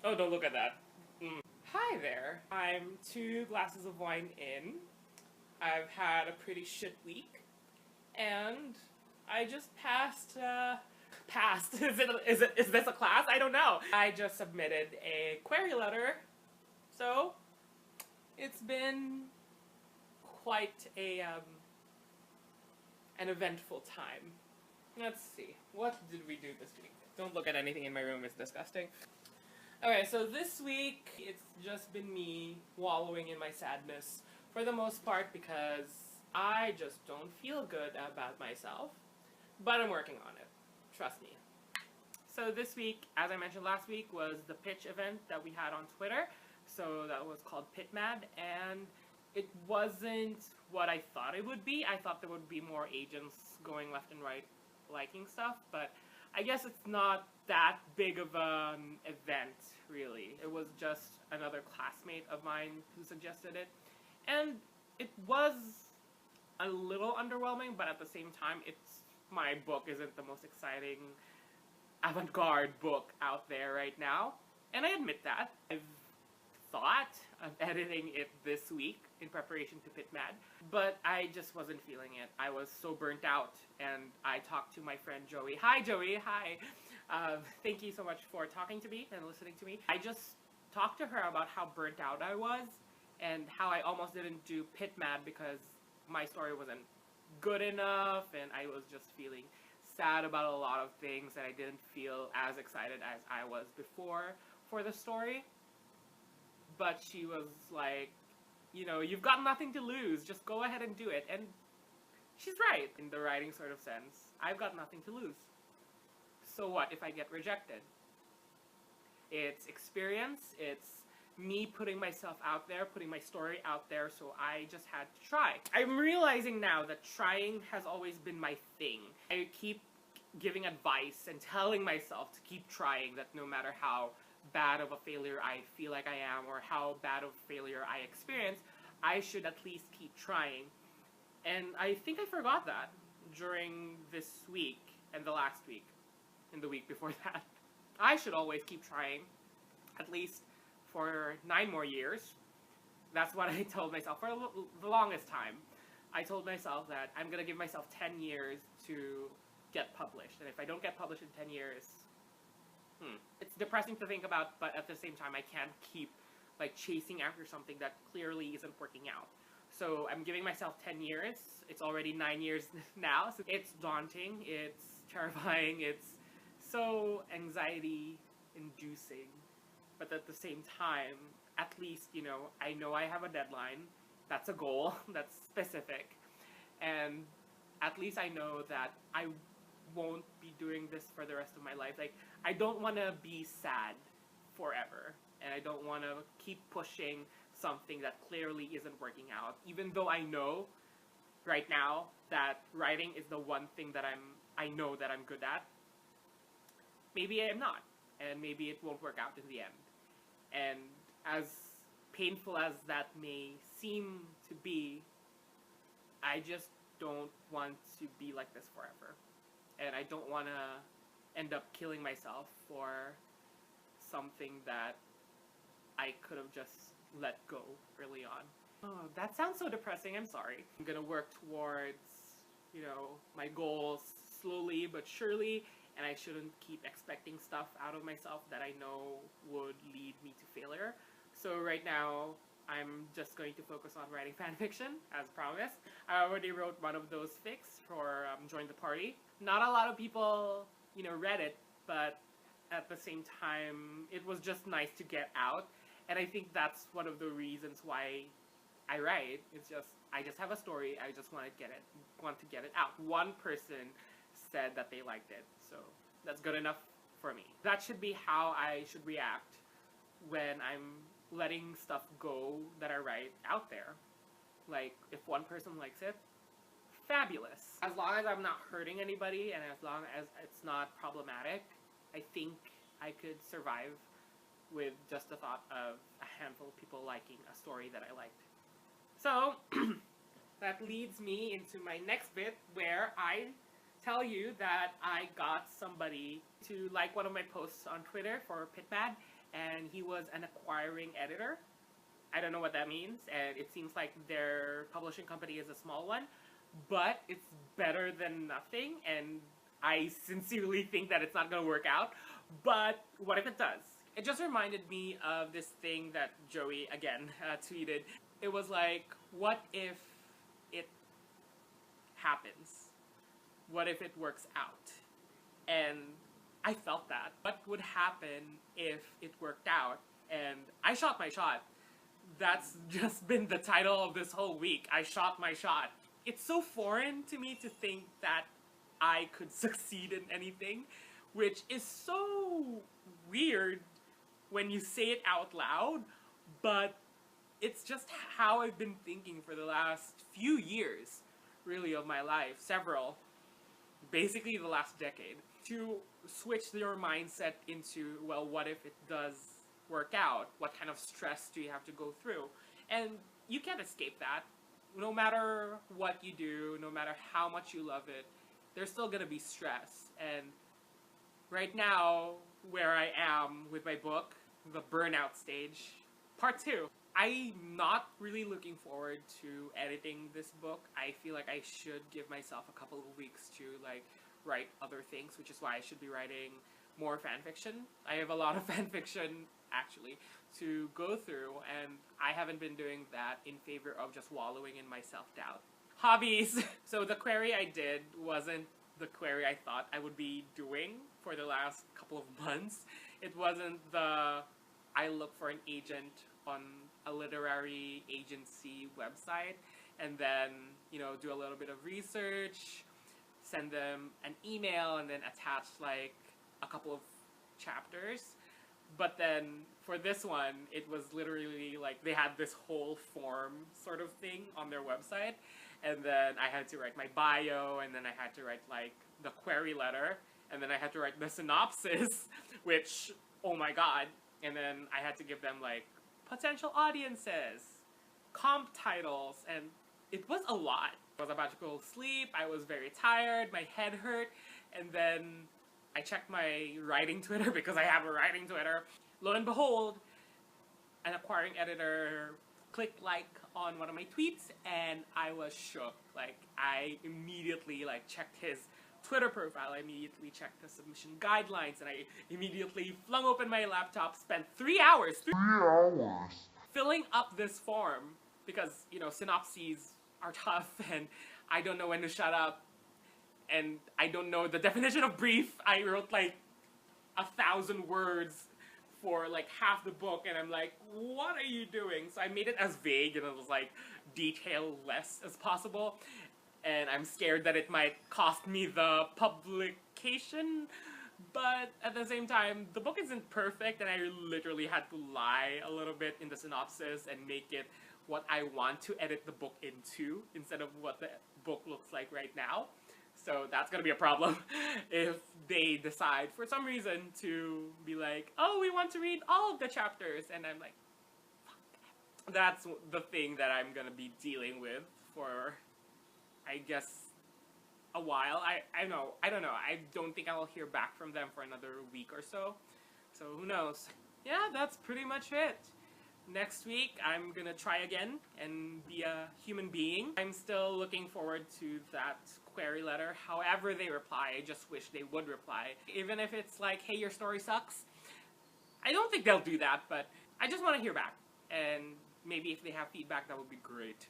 Oh, don't look at that. Hi there. I'm 2 glasses of wine in. I've had a pretty shit week, and I just passed. Passed. Is this a class? I don't know. I just submitted a query letter, so it's been quite an eventful time. Let's see. What did we do this week? Don't look at anything in my room, it's disgusting. Okay, so this week, it's just been me wallowing in my sadness for the most part because I just don't feel good about myself, but I'm working on it. Trust me. So this week, as I mentioned last week, was the pitch event that we had on Twitter. So that was called PitMad, and it wasn't what I thought it would be. I thought there would be more agents going left and right liking stuff, but I guess it's not that big of an event, really. It was just another classmate of mine who suggested it, and it was a little underwhelming, but at the same time, my book isn't the most exciting avant-garde book out there right now, and I admit that. I've thought of editing it this week in preparation to PitMad, but I just wasn't feeling it. I was so burnt out, and I talked to my friend Joey. Hi Joey, hi! Thank you so much for talking to me and listening to me. I just talked to her about how burnt out I was, and how I almost didn't do PitMad because my story wasn't good enough, and I was just feeling sad about a lot of things, and I didn't feel as excited as I was before for the story. But she was like, you know, you've got nothing to lose, just go ahead and do it. And she's right, in the writing sort of sense. I've got nothing to lose. So what if I get rejected? It's experience, it's me putting myself out there, putting my story out there, so I just had to try. I'm realizing now that trying has always been my thing. I keep giving advice and telling myself to keep trying, that no matter how bad of a failure I feel like I am, or how bad of a failure I experience, I should at least keep trying. And I think I forgot that during this week, and the last week, and the week before that. I should always keep trying, at least for 9 more years. That's what I told myself for the longest time. I told myself that I'm gonna give myself 10 years to get published, and if I don't get published in 10 years, it's depressing to think about, but at the same time I can't keep like chasing after something that clearly isn't working out. So I'm giving myself 10 years. It's already 9 years now, so it's daunting, it's terrifying, it's so anxiety inducing. But at the same time, at least, you know I have a deadline. That's a goal, that's specific. And at least I know that I won't be doing this for the rest of my life. Like, I don't want to be sad forever. And I don't want to keep pushing something that clearly isn't working out. Even though I know right now that writing is the one thing that I know that I'm good at. Maybe I am not. And maybe it won't work out in the end. And as painful as that may seem to be, I just don't want to be like this forever. And I don't want to end up killing myself for something that I could have just let go early on. Oh, that sounds so depressing, I'm sorry. I'm gonna work towards, my goals slowly but surely, and I shouldn't keep expecting stuff out of myself that I know would lead me to failure. So right now, I'm just going to focus on writing fanfiction, as promised. I already wrote one of those fics for Join the Party. Not a lot of people, read it, but at the same time, it was just nice to get out. And I think that's one of the reasons why I write. It's just, I just have a story, I just want to get it out. One person said that they liked it, so that's good enough for me. That should be how I should react when I'm letting stuff go that I write out there. Like, if one person likes it, fabulous. As long as I'm not hurting anybody and as long as it's not problematic, I think I could survive with just the thought of a handful of people liking a story that I liked. So, that leads me into my next bit where I tell you that I got somebody to like one of my posts on Twitter for PitMad, and and he was an acquiring editor. I don't know what that means, and it seems like their publishing company is a small one, but it's better than nothing, and I sincerely think that it's not going to work out, but what if it does? It just reminded me of this thing that Joey, again, tweeted. It was like, what if it happens? What if it works out? And I felt that. What would happen if it worked out? And I shot my shot. That's just been the title of this whole week. I shot my shot. It's so foreign to me to think that I could succeed in anything, which is so weird when you say it out loud, but it's just how I've been thinking for the last few years, really, of my life. Several. Basically the last decade. To switch your mindset into, well, what if it does work out? What kind of stress do you have to go through? And you can't escape that. No matter what you do, no matter how much you love it, there's still gonna be stress. And right now, where I am with my book, The Burnout Stage, Part 2, I'm not really looking forward to editing this book. I feel like I should give myself a couple of weeks to write other things, which is why I should be writing more fan fiction. I have a lot of fan fiction, actually, to go through, and I haven't been doing that in favor of just wallowing in my self-doubt. Hobbies! So the query I did wasn't the query I thought I would be doing for the last couple of months. It wasn't the I look for an agent on a literary agency website and then, do a little bit of research, send them an email, and then attach a couple of chapters. But then for this one, it was literally they had this whole form sort of thing on their website, and then I had to write my bio, and then I had to write the query letter, and then I had to write the synopsis, which, oh my god, and then I had to give them potential audiences, comp titles, and it was a lot. I was about to go to sleep, I was very tired, my head hurt, and then I checked my writing Twitter because I have a writing Twitter. Lo and behold, an acquiring editor clicked on one of my tweets, and I was shook. I immediately checked his Twitter profile, I immediately checked the submission guidelines, and I immediately flung open my laptop, spent 3 hours filling up this form because, synopses are tough and I don't know when to shut up and I don't know the definition of brief. I wrote 1,000 words for half the book, and I'm like, what are you doing? So I made it as vague and it was detail-less as possible. And I'm scared that it might cost me the publication, but at the same time, the book isn't perfect, and I literally had to lie a little bit in the synopsis and make it what I want to edit the book into, instead of what the book looks like right now. So that's gonna be a problem if they decide, for some reason, to be oh, we want to read all of the chapters, and I'm like, fuck that. That's the thing that I'm gonna be dealing with for, I guess, a while. I don't know. I don't think I will hear back from them for another week or so. So who knows? Yeah, that's pretty much it. Next week, I'm gonna try again and be a human being. I'm still looking forward to that query letter. However they reply, I just wish they would reply. Even if it's hey, your story sucks. I don't think they'll do that, but I just want to hear back. And maybe if they have feedback, that would be great.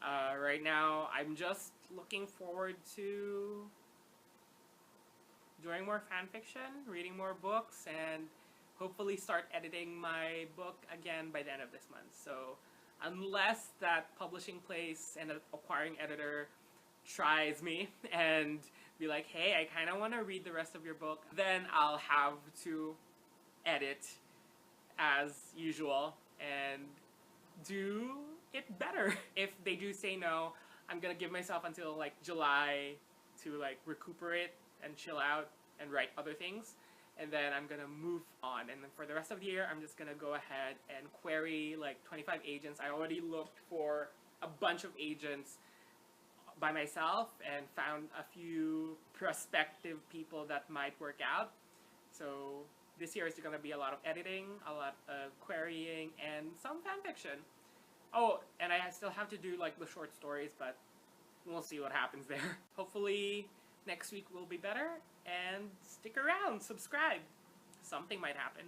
Right now, I'm just looking forward to doing more fanfiction, reading more books, and hopefully start editing my book again by the end of this month. So unless that publishing place and an acquiring editor tries me and be hey, I kind of want to read the rest of your book, then I'll have to edit as usual and do it better. If they do say no, I'm gonna give myself until July to recuperate and chill out and write other things, and then I'm gonna move on. And then for the rest of the year, I'm just gonna go ahead and query 25 agents. I already looked for a bunch of agents by myself and found a few prospective people that might work out. So This year is going to be a lot of editing, a lot of querying, and some fanfiction. Oh, and I still have to do like the short stories, but we'll see what happens there. Hopefully next week will be better, and stick around, subscribe. Something might happen.